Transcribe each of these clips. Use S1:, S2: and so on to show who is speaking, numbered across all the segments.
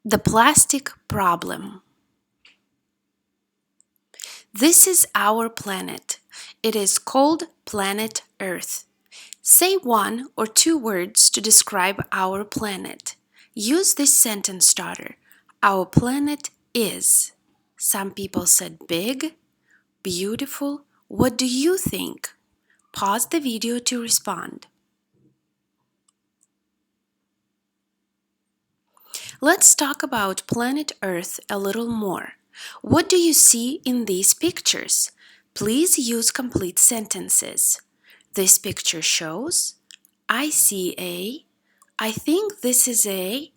S1: The plastic problem. This is our planet. It is called planet Earth. Say one or two words to describe our planet. Use this sentence starter. Our planet is. Some people said big, beautiful. What do you think? Pause the video to respond. Let's talk about planet Earth a little more. What do you see in these pictures? Please use complete sentences. This picture shows, I see a, I think this is a.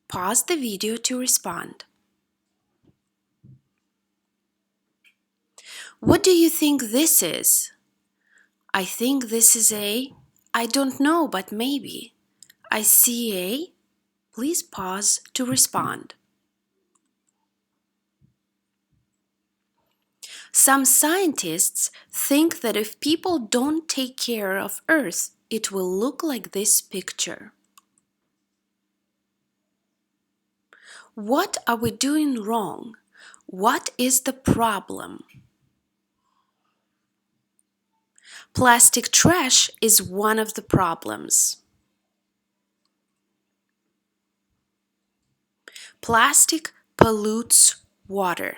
S1: Pause the video to respond. What do you think this is? I think this is a, I don't know, but maybe. I see a. Please pause to respond. Some scientists think that if people don't take care of Earth, it will look like this picture. What are we doing wrong? What is the problem? Plastic trash is one of the problems. Plastic pollutes water.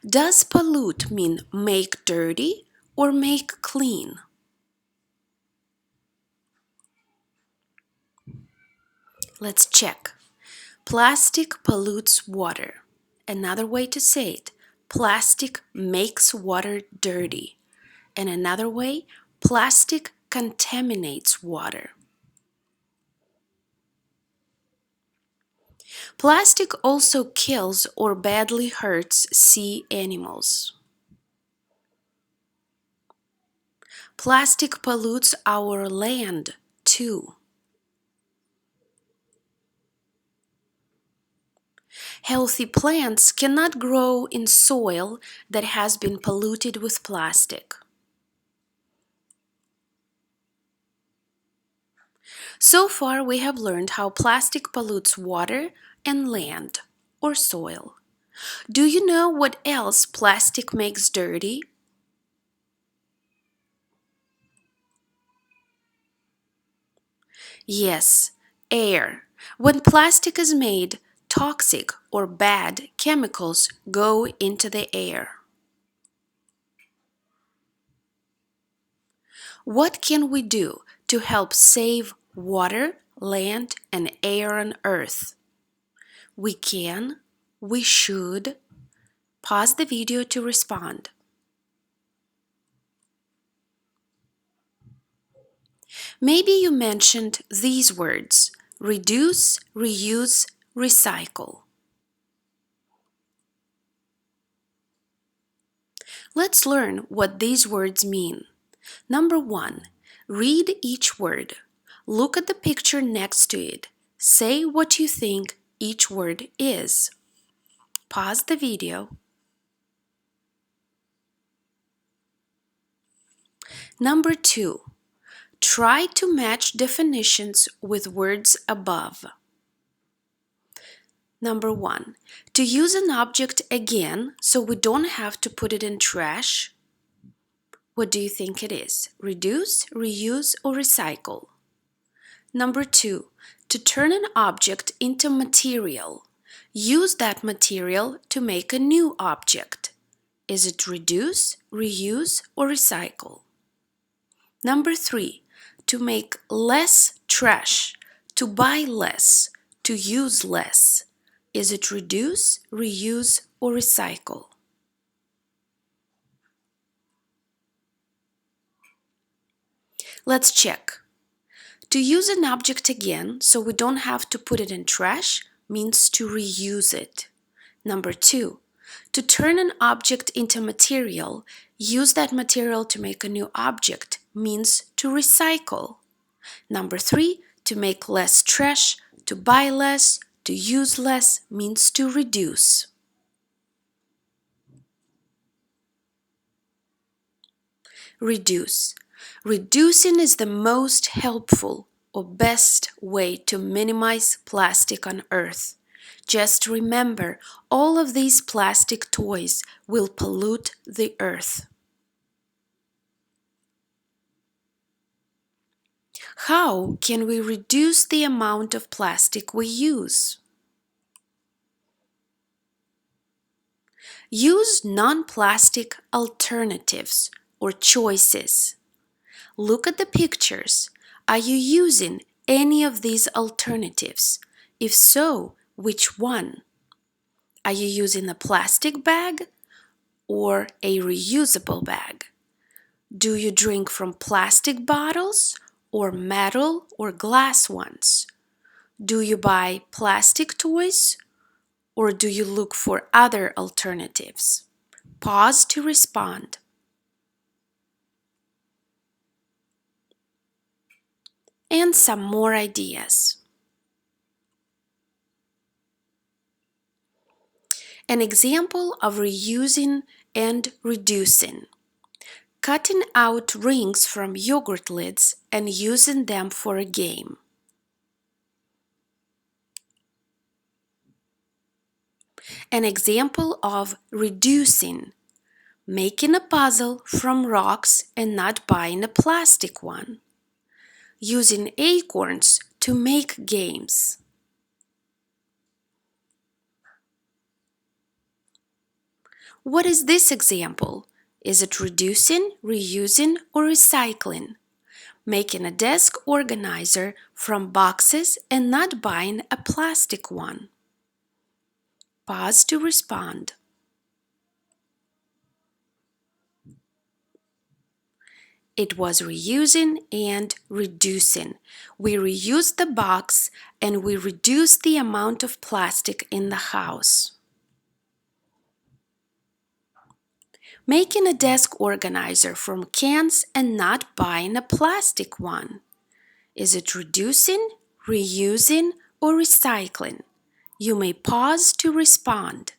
S1: Does pollute mean make dirty or make clean? Let's check. Plastic pollutes water. Another way to say it, plastic makes water dirty. And another way, plastic contaminates water. Plastic also kills or badly hurts sea animals. Plastic pollutes our land too. Healthy plants cannot grow in soil that has been polluted with plastic. So far, we have learned how plastic pollutes water and land or soil. Do you know what else plastic makes dirty? Yes, air. When plastic is made, toxic or bad chemicals go into the air. What can we do to help save water, land, and air on Earth? We can, we should. Pause the video to respond. Maybe you mentioned these words: reduce, reuse, recycle. Let's learn what these words mean. Number 1, read each word. Look at the picture next to it. Say what you think each word is. Pause the video. Number 2, try to match definitions with words above. Number 1, to use an object again so we don't have to put it in trash. What do you think it is? Reduce, reuse, or recycle? Number 2, to turn an object into material. Use that material to make a new object. Is it reduce, reuse, or recycle? Number 3, to make less trash, to buy less, to use less. Is it reduce, reuse, or recycle? Let's check. To use an object again so we don't have to put it in trash means to reuse it. Number 2, to turn an object into material, use that material to make a new object means to recycle. Number 3, to make less trash, to buy less, to use less means to reduce. Reduce. Reducing is the most helpful or best way to minimize plastic on Earth? Just remember, all of these plastic toys will pollute the Earth. How can we reduce the amount of plastic we use? Use non-plastic alternatives or choices. Look at the pictures. Are you using any of these alternatives? If so, which one? Are you using a plastic bag or a reusable bag? Do you drink from plastic bottles or metal or glass ones? Do you buy plastic toys or do you look for other alternatives? Pause to respond. And some more ideas. An example of reusing and reducing. Cutting out rings from yogurt lids and using them for a game. An example of reducing. Making a puzzle from rocks and not buying a plastic one. Using acorns to make games. What is this example? Is it reducing, reusing, or recycling? Making a desk organizer from boxes and not buying a plastic one. Pause to respond. It was reusing and reducing. We reused the box and we reduced the amount of plastic in the house. Making a desk organizer from cans and not buying a plastic one. Is it reducing, reusing, or recycling? You may pause to respond.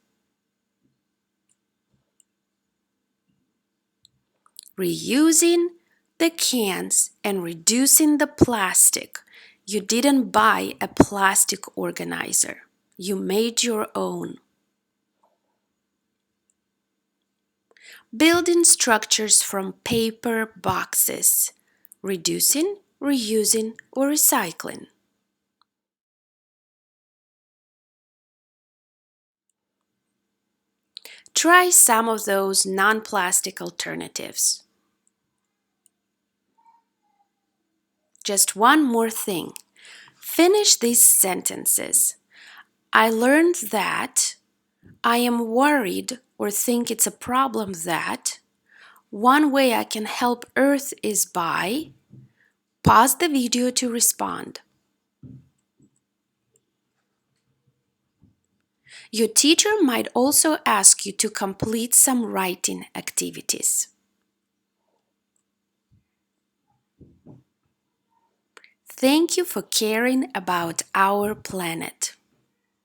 S1: Reusing the cans and reducing the plastic. You didn't buy a plastic organizer. You made your own. Building structures from paper boxes. Reducing, reusing, or recycling. Try some of those non-plastic alternatives. Just one more thing. Finish these sentences. I learned that. I am worried or think it's a problem that. One way I can help Earth is by. Pause the video to respond. Your teacher might also ask you to complete some writing activities. Thank you for caring about our planet.